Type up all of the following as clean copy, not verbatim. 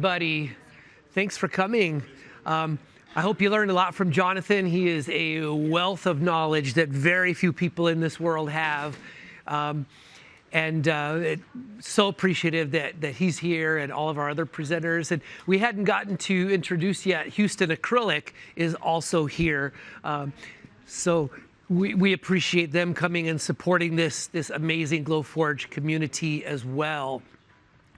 everybody. Thanks for coming. I hope you learned a lot from Jonathan. He is a wealth of knowledge that very few people in this world have. So appreciative that he's here and all of our other presenters. And we hadn't gotten to introduce yet, Houston Acrylic is also here. So we appreciate them coming and supporting this amazing Glowforge community as well.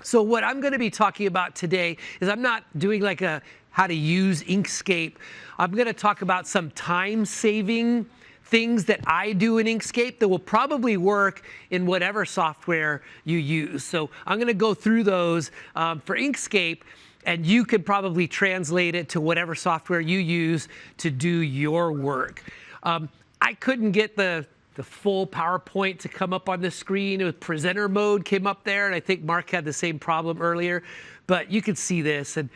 So what I'm going to be talking about today is I'm not doing like a how to use Inkscape. I'm going to talk about some time-saving things that I do in Inkscape that will probably work in whatever software you use. So I'm going to go through those for Inkscape, and you could probably translate it to whatever software you use to do your work. I couldn't get the full PowerPoint to come up on the screen. With presenter mode came up there, and I think Mark had the same problem earlier, but you can see this. And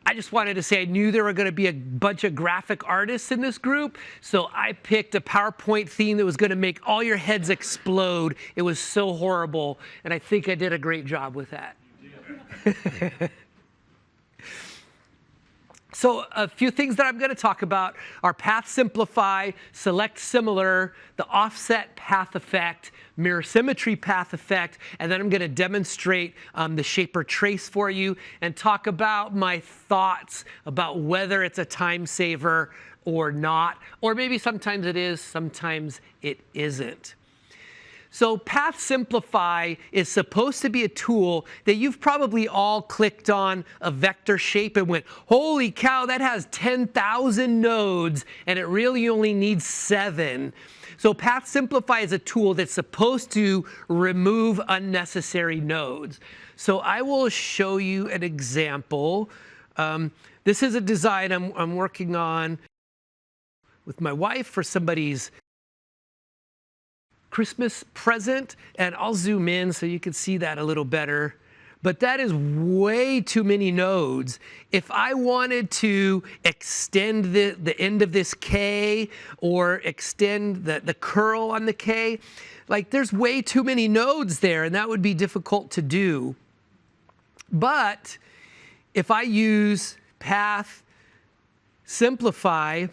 I just wanted to say I knew there were going to be a bunch of graphic artists in this group, so I picked a PowerPoint theme that was going to make all your heads explode. It was so horrible, and I think I did a great job with that. So a few things that I'm going to talk about are path simplify, select similar, the offset path effect, mirror symmetry path effect, and then I'm going to demonstrate the shaper trace for you and talk about my thoughts about whether it's a time saver or not, or maybe sometimes it is, sometimes it isn't. So Path Simplify is supposed to be a tool that you've probably all clicked on a vector shape and went, holy cow, that has 10,000 nodes, and it really only needs 7. So Path Simplify is a tool that's supposed to remove unnecessary nodes. So I will show you an example. This is a design I'm working on with my wife for somebody's Christmas present, and I'll zoom in so you can see that a little better. But that is way too many nodes. If I wanted to extend the end of this K or extend the curl on the K, like there's way too many nodes there, and that would be difficult to do. But if I use Path Simplify,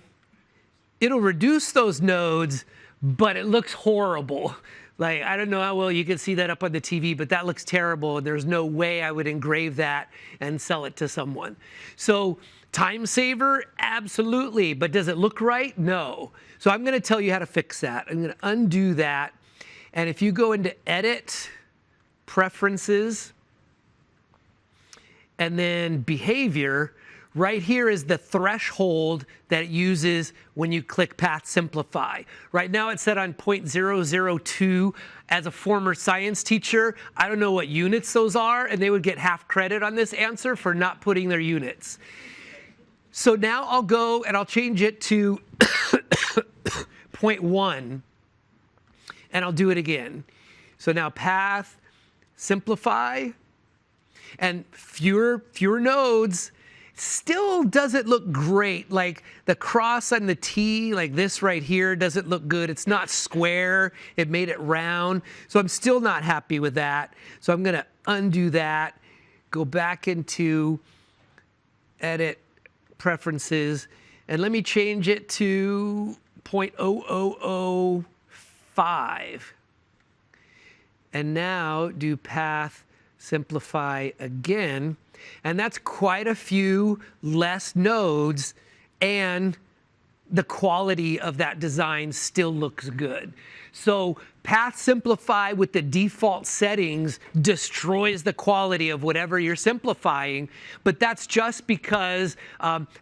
it'll reduce those nodes, but it looks horrible. Like, I don't know how well you can see that up on the TV, but that looks terrible, and there's no way I would engrave that and sell it to someone. So time saver, absolutely, but does it look right? No. So I'm going to tell you how to fix that. I'm going to undo that, and if you go into Edit, Preferences, and then Behavior, right here is the threshold that it uses when you click Path Simplify. Right now it's set on 0.002. As a former science teacher, I don't know what units those are, and they would get half credit on this answer for not putting their units. So now I'll go and I'll change it to 0.1, and I'll do it again. So now Path Simplify, and fewer nodes. Still doesn't look great. Like the cross on the T, like this right here, doesn't look good. It's not square. It made it round. So I'm still not happy with that. So I'm going to undo that, go back into Edit, Preferences, and let me change it to 0.0005. And now do Path Simplify again. And that's quite a few less nodes, and the quality of that design still looks good. So Path Simplify with the default settings destroys the quality of whatever you're simplifying, but that's just because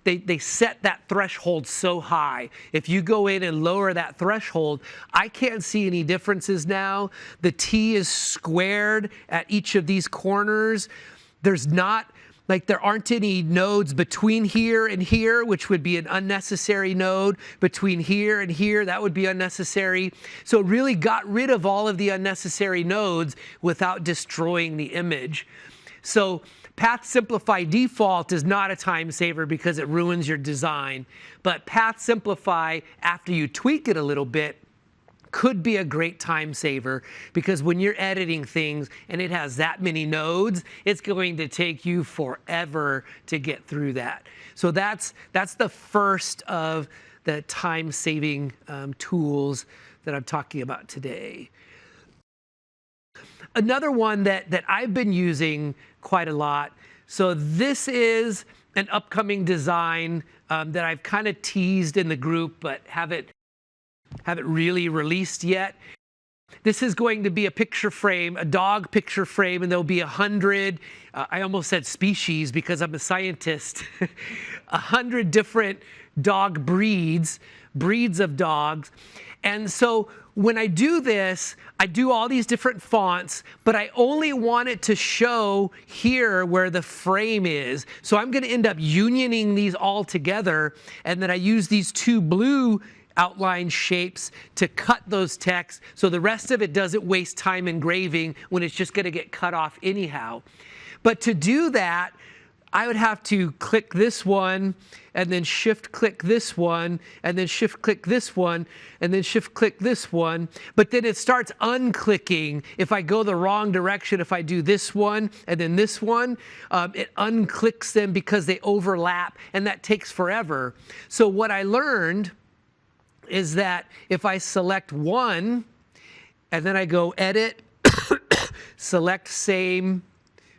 they set that threshold so high. If you go in and lower that threshold, I can't see any differences now. The T is squared at each of these corners. There's not, like there aren't any nodes between here and here, which would be an unnecessary node. Between here and here, that would be unnecessary. So it really got rid of all of the unnecessary nodes without destroying the image. So Path Simplify default is not a time saver because it ruins your design. But Path Simplify, after you tweak it a little bit, could be a great time saver, because when you're editing things and it has that many nodes, it's going to take you forever to get through that. So that's the first of the time-saving tools that I'm talking about today. Another one that I've been using quite a lot, so this is an upcoming design that I've kind of teased in the group but haven't really released yet. This is going to be a picture frame, a dog picture frame, and there'll be 100, I almost said species because I'm a scientist, 100 different dog breeds of dogs. And so when I do this, I do all these different fonts, but I only want it to show here where the frame is. So I'm going to end up unioning these all together, and then I use these two blue outline shapes to cut those texts, so the rest of it doesn't waste time engraving when it's just going to get cut off anyhow. But to do that, I would have to click this one, and then shift click this one, and then shift click this one, and then shift click this one. But then it starts unclicking if I go the wrong direction. If I do this one and then this one, it unclicks them because they overlap, and that takes forever. So what I learned is that if I select one, and then I go edit, select same,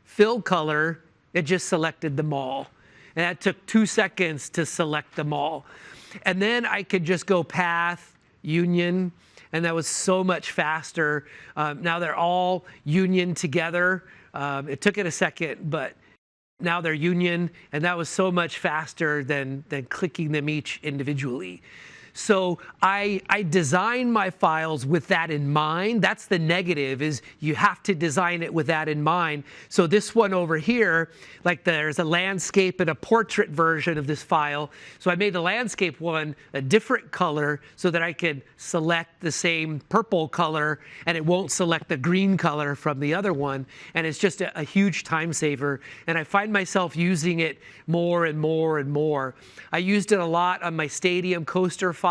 fill color, it just selected them all. And that took 2 seconds to select them all. And then I could just go path, union, and that was so much faster. Now they're all union together. It took it a second, but now they're union, and that was so much faster than clicking them each individually. So I design my files with that in mind. That's the negative, is you have to design it with that in mind. So this one over here, like there's a landscape and a portrait version of this file. So I made the landscape one a different color so that I could select the same purple color, and it won't select the green color from the other one. And it's just a huge time saver. And I find myself using it more and more and more. I used it a lot on my Stadium coaster files.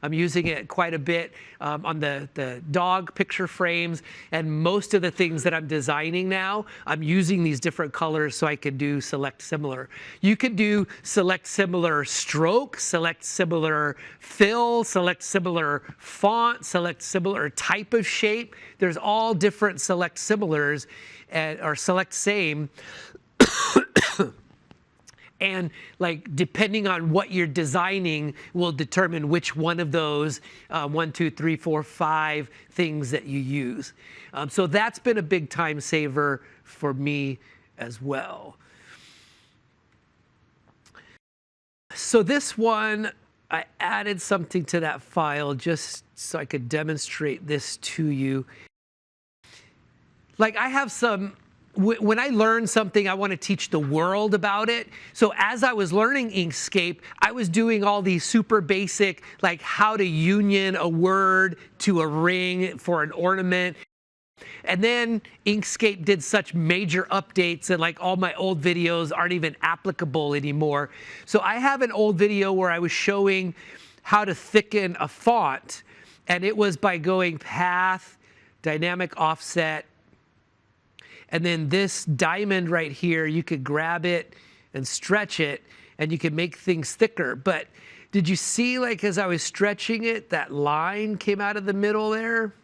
I'm using it quite a bit on the dog picture frames, and most of the things that I'm designing now, I'm using these different colors so I can do select similar. You could do select similar stroke, select similar fill, select similar font, select similar type of shape. There's all different select similars or select same. And like depending on what you're designing will determine which one of those 1, 2, 3, 4, 5 things that you use. So that's been a big time saver for me as well. So this one, I added something to that file just so I could demonstrate this to you. Like I have some, when I learn something, I want to teach the world about it. So as I was learning Inkscape, I was doing all these super basic, like how to union a word to a ring for an ornament. And then Inkscape did such major updates, and like all my old videos aren't even applicable anymore. So I have an old video where I was showing how to thicken a font, and it was by going path, dynamic offset, and then this diamond right here, you could grab it and stretch it, and you can make things thicker. But did you see, like, as I was stretching it, that line came out of the middle there?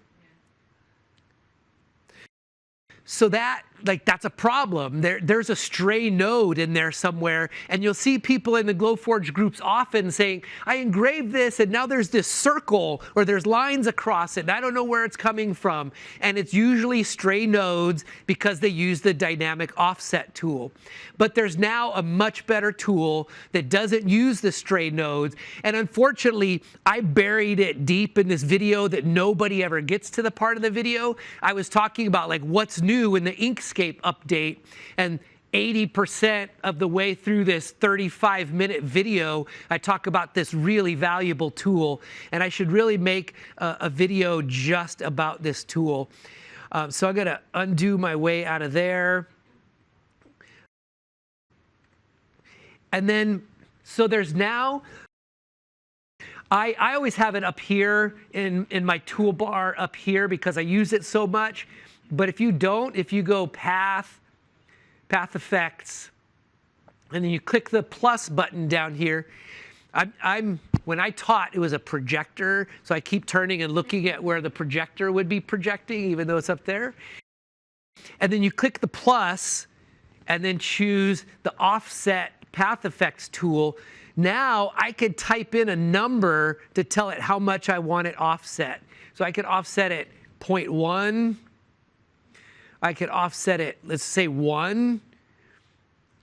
So that, like, that's a problem. There's a stray node in there somewhere, and you'll see people in the Glowforge groups often saying, I engraved this, and now there's this circle, or there's lines across it, and I don't know where it's coming from. And it's usually stray nodes because they use the dynamic offset tool. But there's now a much better tool that doesn't use the stray nodes, and unfortunately, I buried it deep in this video that nobody ever gets to the part of the video. I was talking about, like, what's new in the Inkscape update, and 80% of the way through this 35-minute video, I talk about this really valuable tool, and I should really make a video just about this tool. So I'm going to undo my way out of there. And then, so there's now I always have it up here in my toolbar up here because I use it so much. But if you don't, if you go Path Effects, and then you click the plus button down here, when I taught, it was a projector, so I keep turning and looking at where the projector would be projecting, even though it's up there. And then you click the plus, and then choose the Offset Path Effects tool. Now I could type in a number to tell it how much I want it offset. So I could offset it 0.1. I could offset it, let's say 1,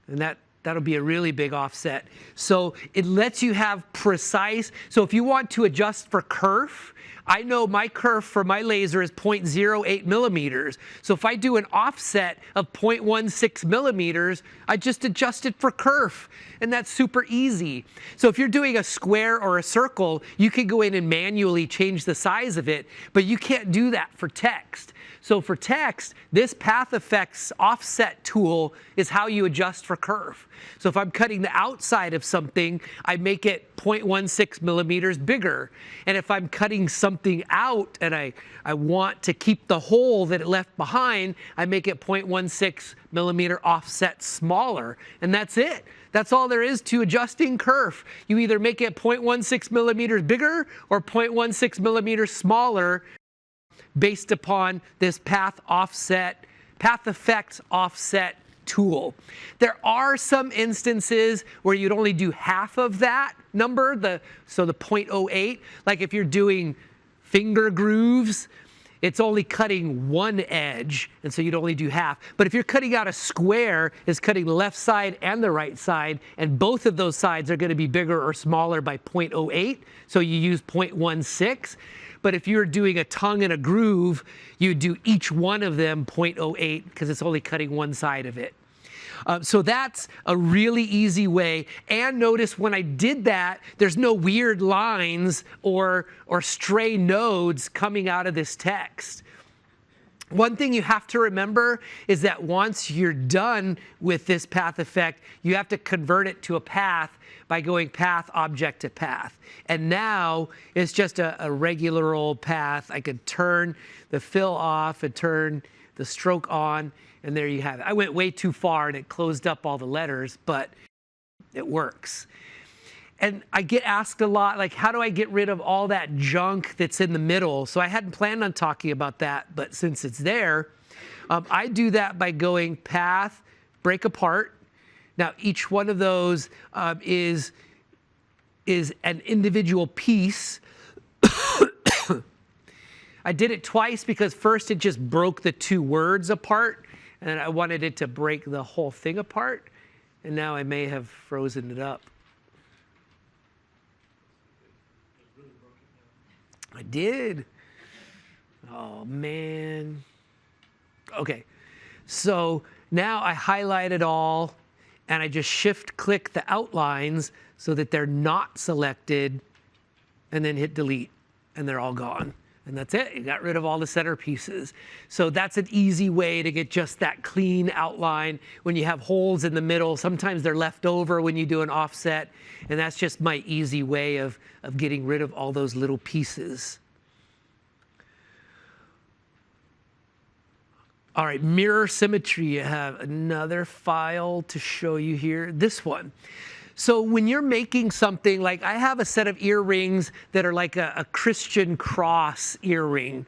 and that'll be a really big offset. So it lets you have precise, so if you want to adjust for kerf, I know my kerf for my laser is 0.08 millimeters. So if I do an offset of 0.16 millimeters, I just adjust it for kerf, and that's super easy. So if you're doing a square or a circle, you can go in and manually change the size of it, but you can't do that for text. So for text, this Path Effects offset tool is how you adjust for kerf. So if I'm cutting the outside of something, I make it 0.16 millimeters bigger. And if I'm cutting something out and I want to keep the hole that it left behind, I make it 0.16 millimeter offset smaller. And that's it. That's all there is to adjusting kerf. You either make it 0.16 millimeters bigger or 0.16 millimeters smaller, based upon this Path Effects offset tool. There are some instances where you'd only do half of that number, so the 0.08. Like if you're doing finger grooves, it's only cutting one edge, and so you'd only do half. But if you're cutting out a square, it's cutting the left side and the right side, and both of those sides are going to be bigger or smaller by 0.08, so you use 0.16. But if you're doing a tongue and a groove, you do each one of them 0.08 because it's only cutting one side of it. So that's a really easy way. And notice when I did that, there's no weird lines or stray nodes coming out of this text. One thing you have to remember is that once you're done with this path effect, you have to convert it to a path by going path, object to path. And now it's just a regular old path. I could turn the fill off and turn the stroke on, and there you have it. I went way too far and it closed up all the letters, but it works. And I get asked a lot, like, how do I get rid of all that junk that's in the middle? So I hadn't planned on talking about that, but since it's there, I do that by going path, break apart. Now, each one of those is an individual piece. I did it twice because first it just broke the two words apart, and I wanted it to break the whole thing apart. And now I may have frozen it up. I did. Oh, man. Okay. So now I highlight it all, and I just shift-click the outlines so that they're not selected, and then hit delete, and they're all gone. And that's it. You got rid of all the center pieces. So that's an easy way to get just that clean outline. When you have holes in the middle, sometimes they're left over when you do an offset, and that's just my easy way of getting rid of all those little pieces. All right, mirror symmetry. I have another file to show you here. This one. So when you're making something, like I have a set of earrings that are like a Christian cross earring.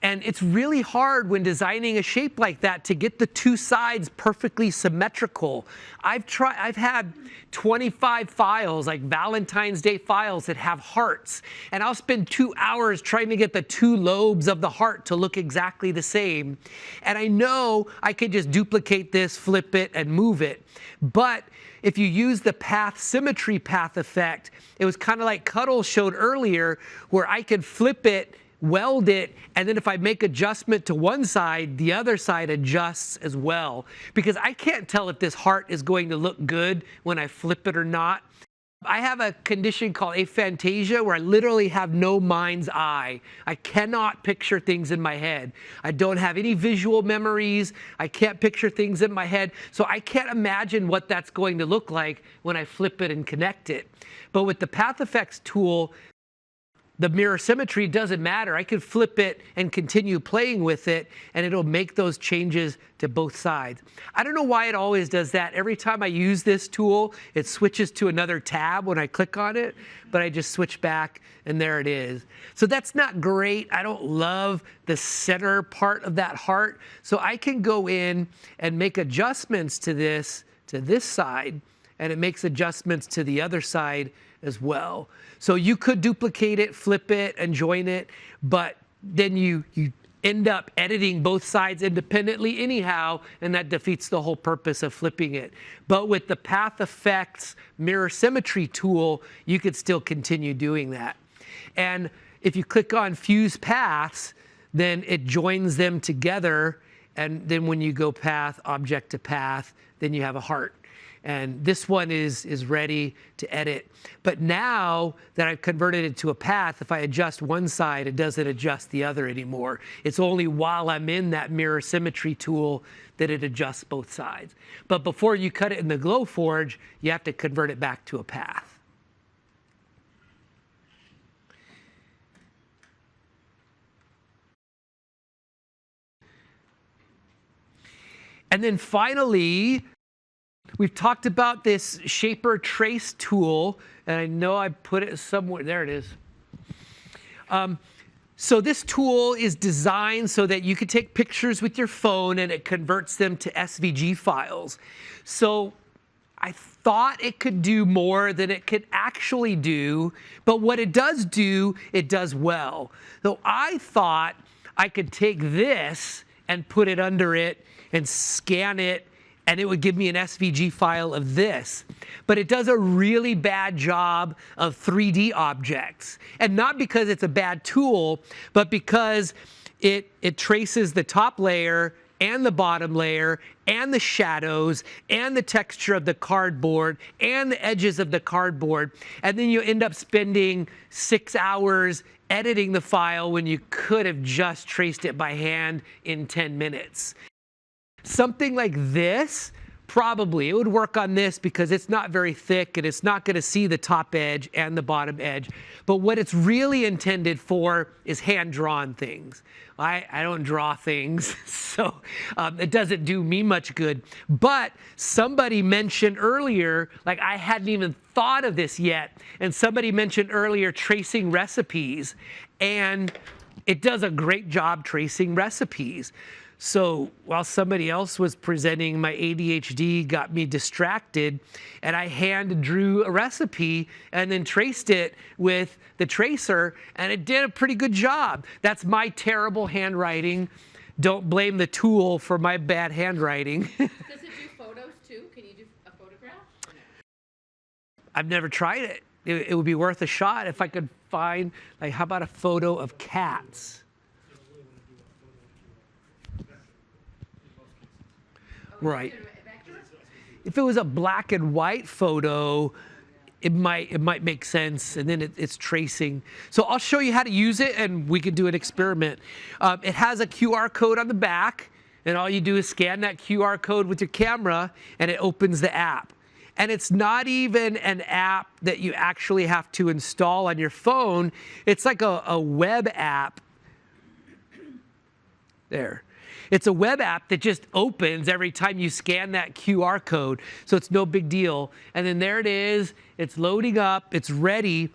And it's really hard when designing a shape like that to get the two sides perfectly symmetrical. I've had 25 files, like Valentine's Day files that have hearts. And I'll spend 2 hours trying to get the two lobes of the heart to look exactly the same. And I know I could just duplicate this, flip it, and move it. But if you use the path symmetry path effect, it was kind of like Cuddle showed earlier, where I could flip it, weld it, and then if I make adjustment to one side, the other side adjusts as well. Because I can't tell if this heart is going to look good when I flip it or not. I have a condition called aphantasia where I literally have no mind's eye. I cannot picture things in my head. I don't have any visual memories. I can't picture things in my head. So I can't imagine what that's going to look like when I flip it and connect it. But with the Path Effects tool, the mirror symmetry doesn't matter. I could flip it and continue playing with it, and it'll make those changes to both sides. I don't know why it always does that. Every time I use this tool, it switches to another tab when I click on it, but I just switch back, and there it is. So that's not great. I don't love the center part of that heart. So I can go in and make adjustments to this side, and it makes adjustments to the other side as well. So you could duplicate it, flip it, and join it, but then you end up editing both sides independently anyhow, and that defeats the whole purpose of flipping it. But with the Path Effects Mirror Symmetry tool, you could still continue doing that. And if you click on Fuse Paths, then it joins them together, and then when you go path, object to path, then you have a heart. And this one is ready to edit. But now that I've converted it to a path, if I adjust one side, it doesn't adjust the other anymore. It's only while I'm in that mirror symmetry tool that it adjusts both sides. But before you cut it in the Glowforge, you have to convert it back to a path. And then finally, we've talked about this Shaper Trace tool, and I know I put it somewhere. There it is. So this tool is designed so that you can take pictures with your phone, and it converts them to SVG files. So I thought it could do more than it could actually do, but what it does do, it does well. So I thought I could take this and put it under it and scan it, and it would give me an SVG file of this. But it does a really bad job of 3D objects. And not because it's a bad tool, but because it traces the top layer and the bottom layer and the shadows and the texture of the cardboard and the edges of the cardboard. And then you end up spending 6 hours editing the file when you could have just traced it by hand in 10 minutes. Something like this, probably, it would work on this because it's not very thick and it's not going to see the top edge and the bottom edge. But what it's really intended for is hand-drawn things. I don't draw things, so it doesn't do me much good. But somebody mentioned earlier, like I hadn't even thought of this yet, and somebody mentioned earlier tracing recipes, and it does a great job tracing recipes. So while somebody else was presenting, my ADHD got me distracted, and I hand drew a recipe and then traced it with the tracer, and it did a pretty good job. That's my terrible handwriting. Don't blame the tool for my bad handwriting. Does it do photos too? Can you do a photograph? Or no? I've never tried it. It would be worth a shot if I could find, like, how about a photo of cats? Right. If it was a black and white photo, it might make sense, and then it's tracing. So I'll show you how to use it, and we can do an experiment. It has a QR code on the back, and all you do is scan that QR code with your camera, and it opens the app. And it's not even an app that you actually have to install on your phone. It's like a web app. There. It's a web app that just opens every time you scan that QR code. So it's no big deal. And then there it is. It's loading up. It's ready.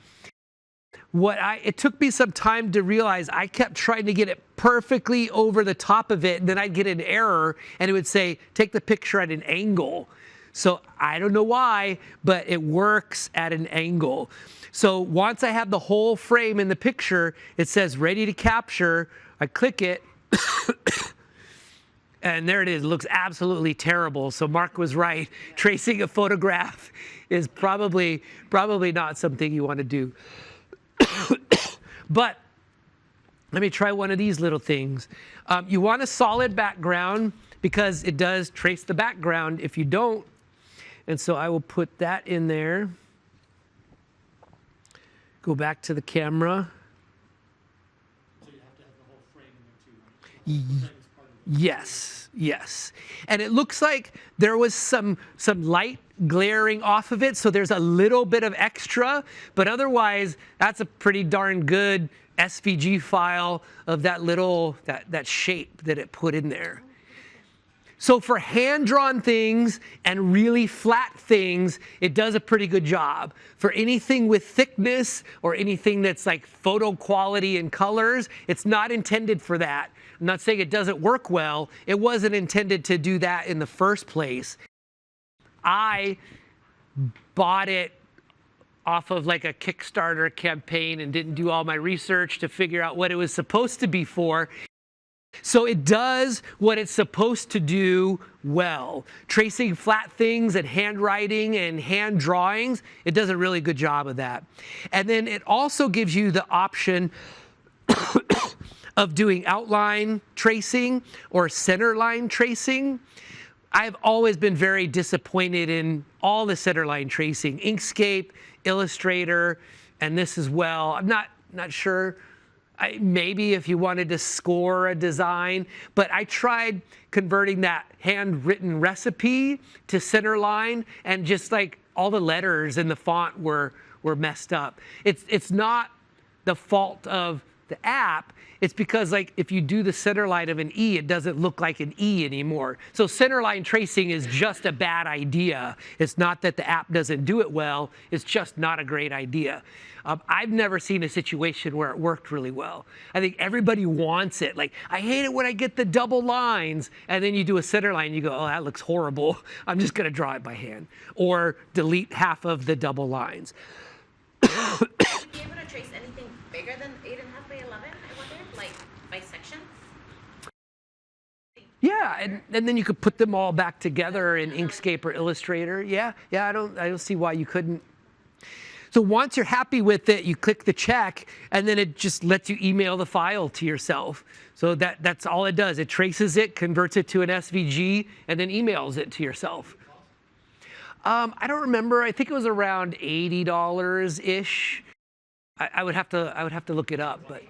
It took me some time to realize I kept trying to get it perfectly over the top of it, and then I'd get an error, and it would say, take the picture at an angle. So I don't know why, but it works at an angle. So once I have the whole frame in the picture, it says ready to capture. I click it. And there it is. It looks absolutely terrible. So Mark was right. Tracing a photograph is probably not something you want to do. But let me try one of these little things. You want a solid background because it does trace the background if you don't. And so I will put that in there. Go back to the camera. So you have to have the whole frame in there too. Yes. And it looks like there was some light glaring off of it, so there's a little bit of extra, but otherwise, that's a pretty darn good SVG file of that little, that shape that it put in there. So for hand-drawn things and really flat things, it does a pretty good job. For anything with thickness or anything that's like photo quality and colors, it's not intended for that. I'm not saying it doesn't work well. It wasn't intended to do that in the first place. I bought it off of like a Kickstarter campaign and didn't do all my research to figure out what it was supposed to be for. So it does what it's supposed to do well. Tracing flat things and handwriting and hand drawings, it does a really good job of that. And then it also gives you the option of doing outline tracing or center line tracing. I've always been very disappointed in all the center line tracing, Inkscape, Illustrator, and this as well. I'm not sure. Maybe if you wanted to score a design, but I tried converting that handwritten recipe to center line, and just like all the letters and the font were messed up. It's not the fault of the app. It's because like if you do the center line of an E, it doesn't look like an E anymore. So center line tracing is just a bad idea. It's not that the app doesn't do it well. It's just not a great idea. I've never seen a situation where it worked really well. I think everybody wants it. Like, I hate it when I get the double lines, and then you do a center line, and you go, oh, that looks horrible. I'm just going to draw it by hand. Or delete half of the double lines. Would you be able to trace anything bigger than 8.5 by 11, I wonder? Like, by section? Yeah, and then you could put them all back together in Inkscape or Illustrator. Yeah, I don't see why you couldn't. So once you're happy with it, you click the check, and then it just lets you email the file to yourself. So that's all it does. It traces it, converts it to an SVG, and then emails it to yourself. I don't remember. I think it was around $80-ish. I would have to look it up, but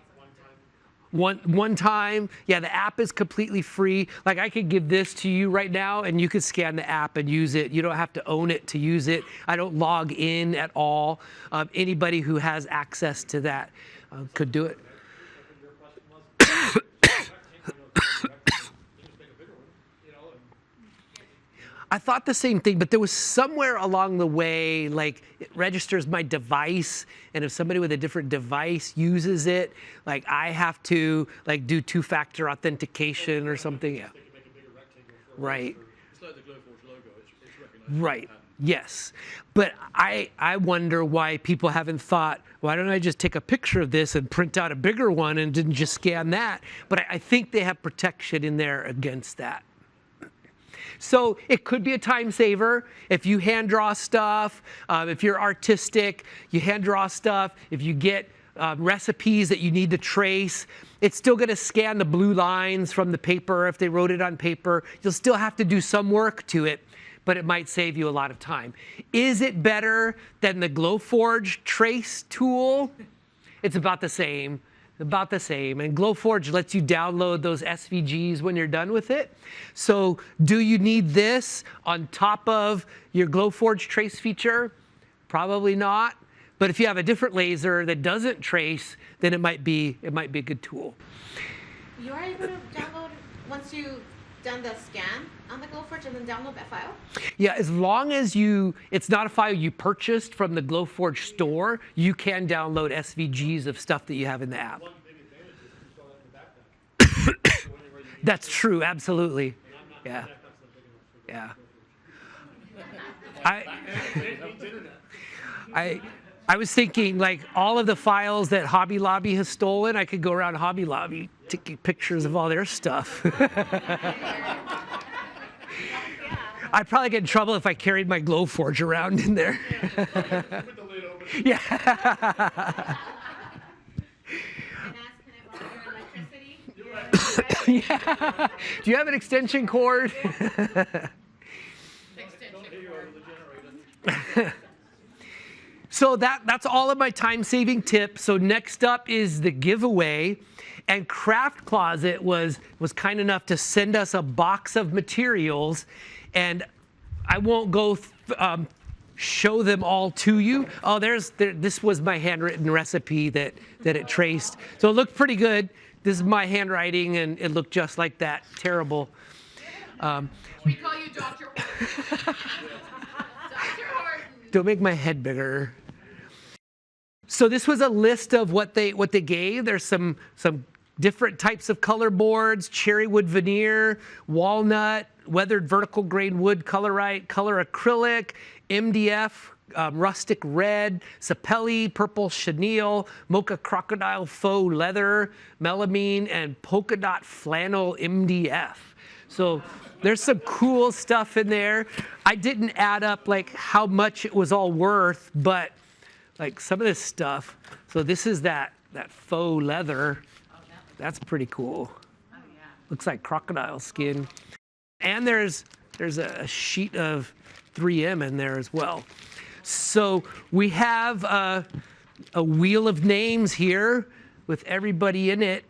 one time. Yeah, the app is completely free. Like, I could give this to you right now, and you could scan the app and use it. You don't have to own it to use it. I don't log in at all. Anybody who has access to that could do it. I thought the same thing, but there was somewhere along the way, like, it registers my device, and if somebody with a different device uses it, like, I have to like do two-factor authentication or something. Yeah. Right. It's like the Glowforge logo. It's recognized. Right. Yes. But I wonder why people haven't thought, why don't I just take a picture of this and print out a bigger one and didn't just scan that? But I think they have protection in there against that. So it could be a time saver if you hand draw stuff, if you're artistic, you hand draw stuff, if you get recipes that you need to trace, it's still going to scan the blue lines from the paper if they wrote it on paper. You'll still have to do some work to it, but it might save you a lot of time. Is it better than the Glowforge trace tool? It's about the same. About the same. And Glowforge lets you download those SVGs when you're done with it. So do you need this on top of your Glowforge trace feature? Probably not. But if you have a different laser that doesn't trace, then it might be a good tool. You are able to download once you've done the scan on the Glowforge and then download that file? Yeah, as long as it's not a file you purchased from the Glowforge store, you can download SVGs of stuff that you have in the app. One big advantage is you install that in the background. So whenever you need That's true, absolutely. and I'm not, Yeah. that's not big enough for Yeah. I was thinking, like, all of the files that Hobby Lobby has stolen, I could go around Hobby Lobby taking pictures of all their stuff. I'd probably get in trouble if I carried my Glowforge around in there. Put the lid over. Yeah. And ask, can I borrow your electricity? Yeah. Do you have an extension cord? Extension Don't hear you cord. over the generator. So that's all of my time-saving tips. So next up is the giveaway. And Craft Closet was kind enough to send us a box of materials. And I won't go show them all to you. Oh, this was my handwritten recipe that it traced. So it looked pretty good. This is my handwriting, and it looked just like that. Terrible. We call you Dr. Horton. Dr. Horton. Don't make my head bigger. So this was a list of what they gave. There's some different types of color boards: cherry wood veneer, walnut, weathered vertical grain wood, colorite, color acrylic, MDF, rustic red, sapelli, purple chenille, mocha crocodile faux leather, melamine, and polka dot flannel MDF. So there's some cool stuff in there. I didn't add up like how much it was all worth, but like some of this stuff. So this is that faux leather. That's pretty cool. Looks like crocodile skin. And there's a sheet of 3M in there as well. So we have a wheel of names here with everybody in it.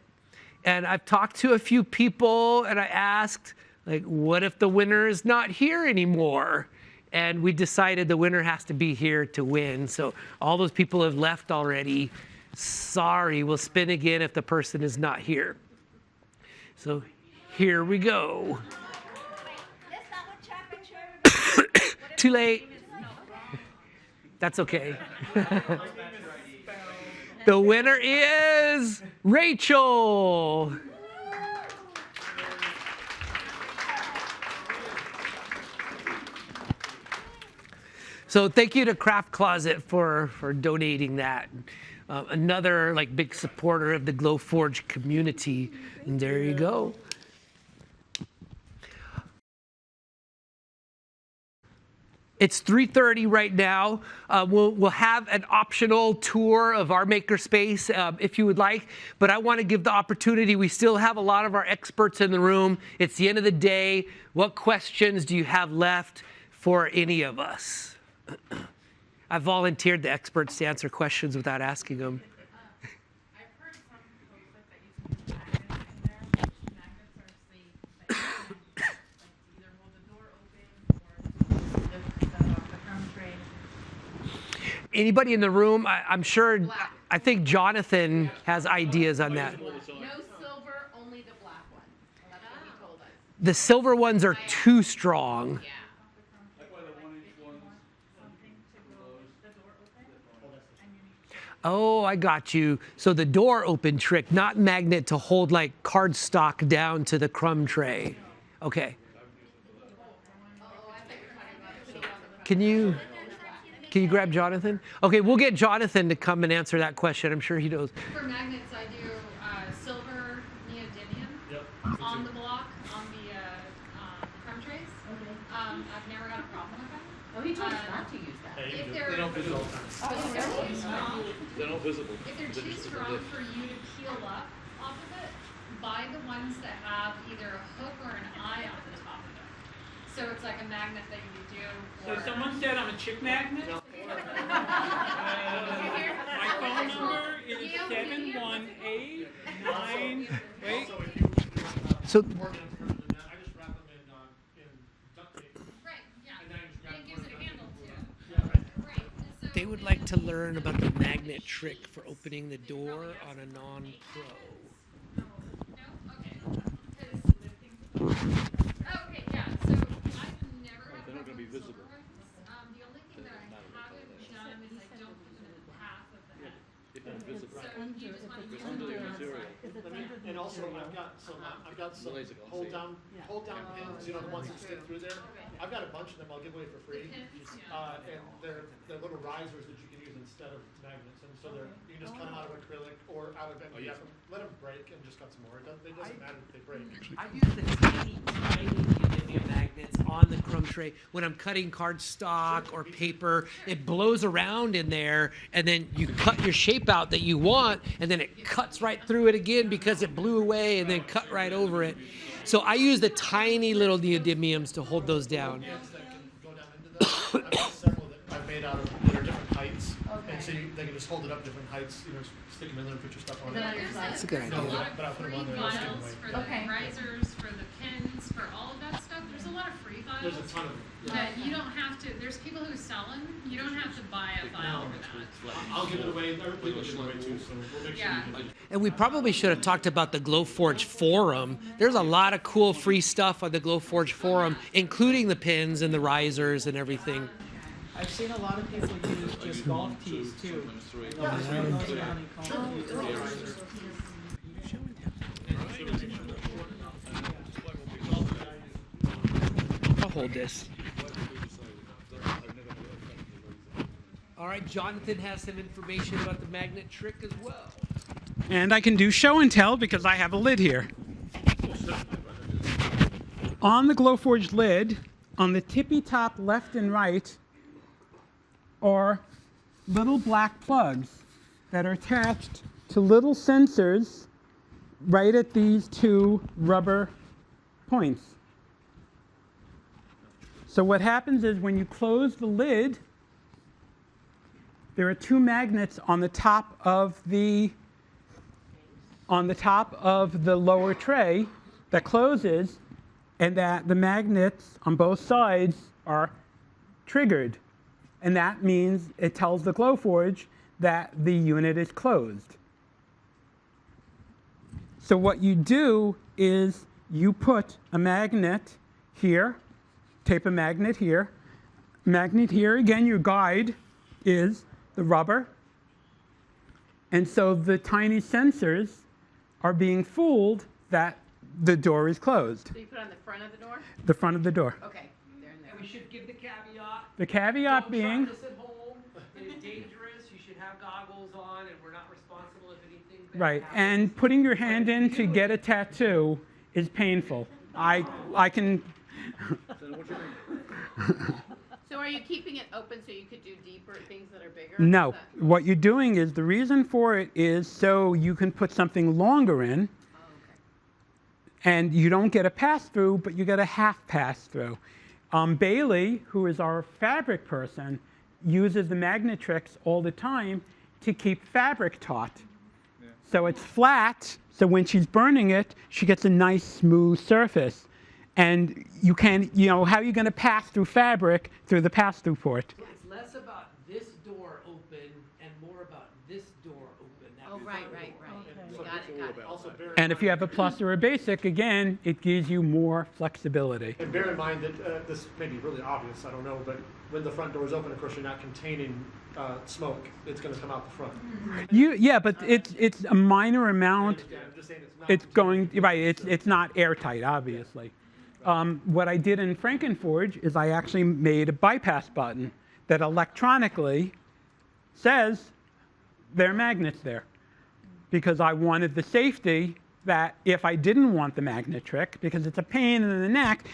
And I've talked to a few people and I asked, like, what if the winner is not here anymore? And we decided the winner has to be here to win. So all those people have left already. Sorry, we'll spin again if the person is not here. So here we go. Too late. That's okay. The winner is Rachel. So thank you to Craft Closet for donating that. Another like big supporter of the Glowforge community. And there you go. It's 3:30 right now. We'll have an optional tour of our makerspace if you would like, but I want to give the opportunity. We still have a lot of our experts in the room. It's the end of the day. What questions do you have left for any of us? I volunteered the experts to answer questions without asking them. I've heard some proposals that use magnets in there. Magnets are safe, but you can like either hold the door open or lift that off the crumb tray. Anybody in the room? I'm sure. I think Jonathan has ideas on that. No silver, only the black one. That's what he told us. The silver ones are too strong. Yeah. Oh, I got you. So the door open trick, not magnet to hold like cardstock down to the crumb tray. Okay. Can you grab Jonathan? Okay, we'll get Jonathan to come and answer that question. I'm sure he knows. For magnets, I do silver neodymium on the block on the crumb trays. Okay. I've never had a problem with them. Oh, he told us not to use that. If They they're don't visit all the time. too strong, They're not visible. if they're too strong for you to peel up off of it, buy the ones that have either a hook or an eye on the top of it. So it's like a magnet that you could do. So someone said I'm a chick magnet? My phone number is 718-9. Wait. So I just wrap them in duct tape. Right, yeah. And then you just grab And it gives it a handle too. Yeah, right. Right. and so- they would like to learn about the magnet trick for opening the door on a non-pro. No? Okay. 'Cause- Oh, okay, yeah, so I've never had a They're not gonna be problem with visible. silver ones. The only thing that I haven't done is I don't put them in the path of the head. If they're visible. So you just want to use under them the on the material. outside. And also, I've got some Laser gun, hold see? down pins, you know, the ones that stick through there. I've got a bunch of them I'll give away for free. Pins, yeah. And they're little risers that you can use instead of magnets. And so you can just cut them out of acrylic or out of MDF and let them break and just cut some more. It doesn't matter if they break. I use the tiny neodymium magnets on the crumb tray when I'm cutting cardstock or paper. It blows around in there, and then you cut your shape out that you want, and then it cuts right through it again because it blew away and then cut right over it. So I use the tiny little neodymiums to hold those down. Pins that can go down into them. I've got several that I've made out of that are different heights. And so they can just hold it up different heights, you know, stick them in there and put your stuff on it. That's a good There's idea. a lot of But I'll put 'em free on there and I'll stick 'em files away. for the Okay. risers, for the pins, for all of that stuff. There's a lot of free files. There's a ton of them. That you don't have to, there's people who sell them, you don't have to buy a file for that. I'll give it away, everybody will give it away too, so we'll make sure Yeah. you get it. And we probably should have talked about the Glowforge forum. There's a lot of cool free stuff on the Glowforge forum, including the pins and the risers and everything. I've seen a lot of people use just golf tees too. I'll hold this. All right, Jonathan has some information about the magnet trick as well. And I can do show and tell because I have a lid here. On the Glowforge lid, on the tippy top left and right, are little black plugs that are attached to little sensors right at these two rubber points. So what happens is when you close the lid, there are two magnets on the top of the lower tray that closes, and that the magnets on both sides are triggered. And that means it tells the Glowforge that the unit is closed. So what you do is you put a magnet here, tape a magnet here. Magnet here, again, your guide is the rubber. And so the tiny sensors are being fooled that the door is closed. So you put it on the front of the door? The front of the door. Okay, they're in there. And we should give the caveat. The caveat Don't being, try this at home. It is dangerous. You should have goggles on, and we're not responsible if anything bad right, happens. and putting your hand in to get a tattoo is painful. I can, So are you keeping it open so you could do deeper things that are bigger? no. Is that- What you're doing is, the reason for it is so you can put something longer in, Oh, okay. and you don't get a pass-through, but you get a half pass-through. Bailey, who is our fabric person, uses the magnet tricks all the time to keep fabric taut. So it's flat, so when she's burning it, she gets a nice smooth surface. And you can, how are you going to pass through fabric through the pass-through port? So it's less about this door open and more about this door open. That Oh, right. Got it. Also bear in And if you have a plus or a basic, again, it gives you more flexibility. And bear in mind that this may be really obvious, I don't know, but when the front door is open, of course, you're not containing smoke. It's going to come out the front. Yeah, but it's a minor amount. Yeah, I'm just saying it's not. It's going, right, it's not airtight, obviously. What I did in Frankenforge is I actually made a bypass button that electronically says there are magnets there. Because I wanted the safety that if I didn't want the magnet trick, because it's a pain in the neck,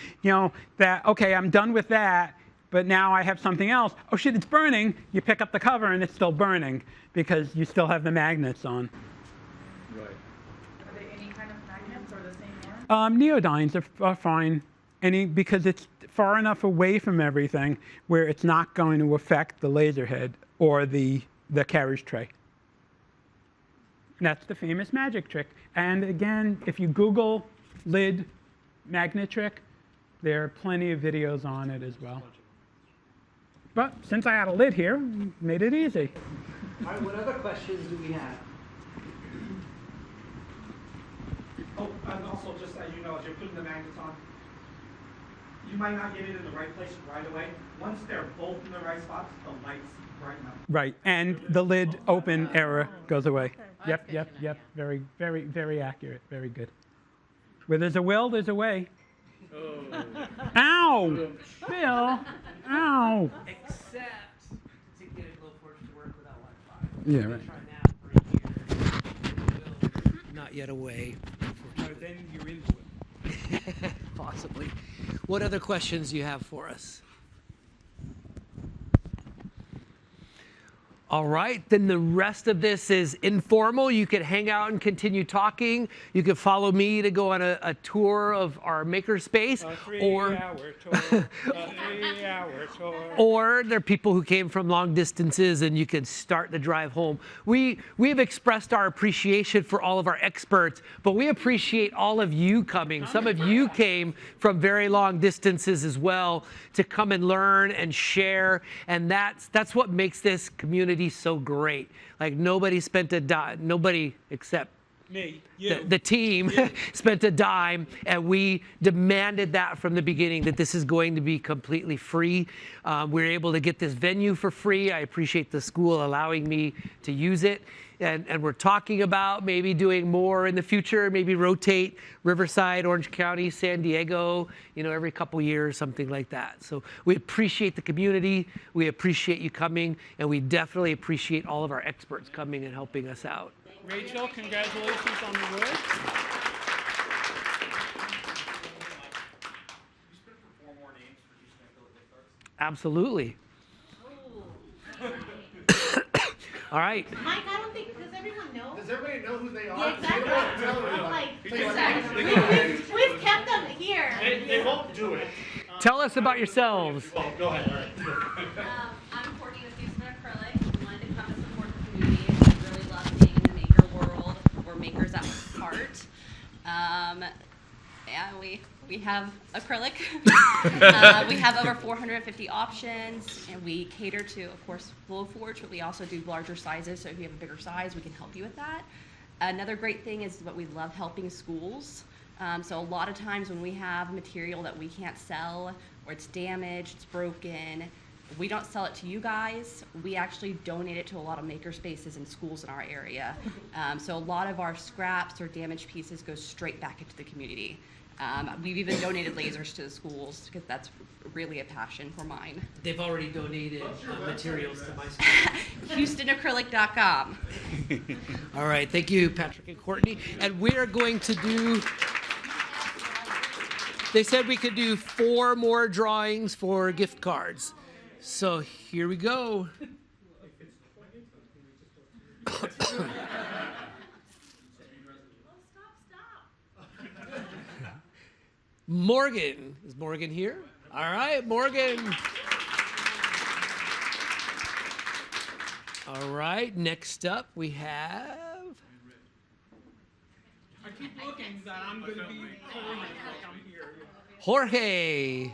that, okay, I'm done with that, but now I have something else. Oh shit, it's burning. You pick up the cover and it's still burning because you still have the magnets on. Right. Are they any kind of magnets or the same one? Neodynes are fine, because it's far enough away from everything where it's not going to affect the laser head or the carriage tray. That's the famous magic trick. And again, if you Google lid magnet trick, there are plenty of videos on it as well. But since I had a lid here, made it easy. All right, what other questions do we have? Oh, and also just as you know, as you're putting the magnets on, you might not get it in the right place right away. Once they're both in the right spots, the lights brighten up. Right, and the lid open error goes away. Oh, Yep, that's yep, good to know, yep. Very, very, very accurate. Very good. Where there's a will, there's a way. Ow! Bill! Ow! Except to get a Glowforge to work without Wi-Fi. Yeah, We're right. trying that for a year. Not yet away. Then you're into it. Possibly. What other questions do you have for us? All right, then the rest of this is informal. You can hang out and continue talking. You can follow me to go on a tour of our makerspace. A 3-hour tour. A 3-hour tour. Or there are people who came from long distances and you can start the drive home. We've expressed our appreciation for all of our experts, but we appreciate all of you coming. Some of you came from very long distances as well to come and learn and share, and that's what makes this community so great. Like nobody spent a dime, nobody except Me, the team spent a dime, and we demanded that from the beginning, that this is going to be completely free. We're able to get this venue for free. I appreciate the school allowing me to use it. And we're talking about maybe doing more in the future, maybe rotate Riverside, Orange County, San Diego, every couple years, something like that. So we appreciate the community. We appreciate you coming, and we definitely appreciate all of our experts coming and helping us out. Rachel, congratulations on the wood. Absolutely. All right. Mike, I don't think, does everyone know? Does everybody know who they are? Yeah, exactly. They won't tell I'm everyone. like, we've kept them here. They won't do it. Tell us about yourselves. Well, go ahead. All right. I'm Courtney with Houston Acrylics. We wanted to come and support the community. We really love being in the maker world. We're makers at heart. Yeah, we have acrylic. We have over 450 options, and we cater to, of course, Glowforge, but we also do larger sizes. So if you have a bigger size, we can help you with that. Another great thing is what we love helping schools. So a lot of times when we have material that we can't sell, or it's damaged, it's broken, we don't sell it to you guys. We actually donate it to a lot of maker spaces and schools in our area. So a lot of our scraps or damaged pieces go straight back into the community. We've even donated lasers to the schools because that's really a passion for mine. They've already donated materials to my school. HoustonAcrylic.com. All right, thank you, Patrick and Courtney. And we're going to do, they said we could do 4 more drawings for gift cards. So here we go. Morgan. Is Morgan here? All right, Morgan. All right, next up we have... I keep looking that I'm going to be I'm here. Jorge.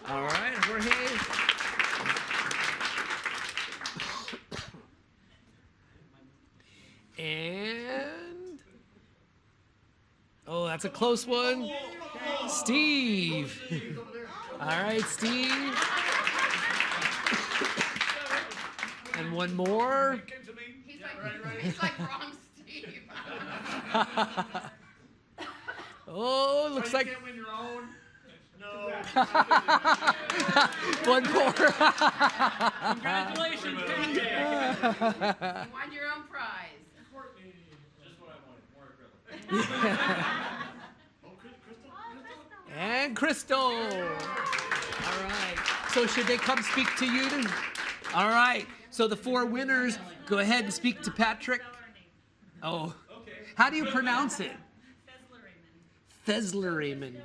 All right, Jorge. And, oh, that's a close one. Steve. All right, Steve. And one more. He's like, wrong Steve. Oh, looks like Can't win your own. No. one more. Congratulations, Patrick. You won your own prize. Just what I wanted. More acrylic. Oh, Crystal. And Crystal. All right. So should they come speak to you? All right. So the 4 winners, go ahead and speak to Patrick. Oh. How do you pronounce it? Thesler Raymond.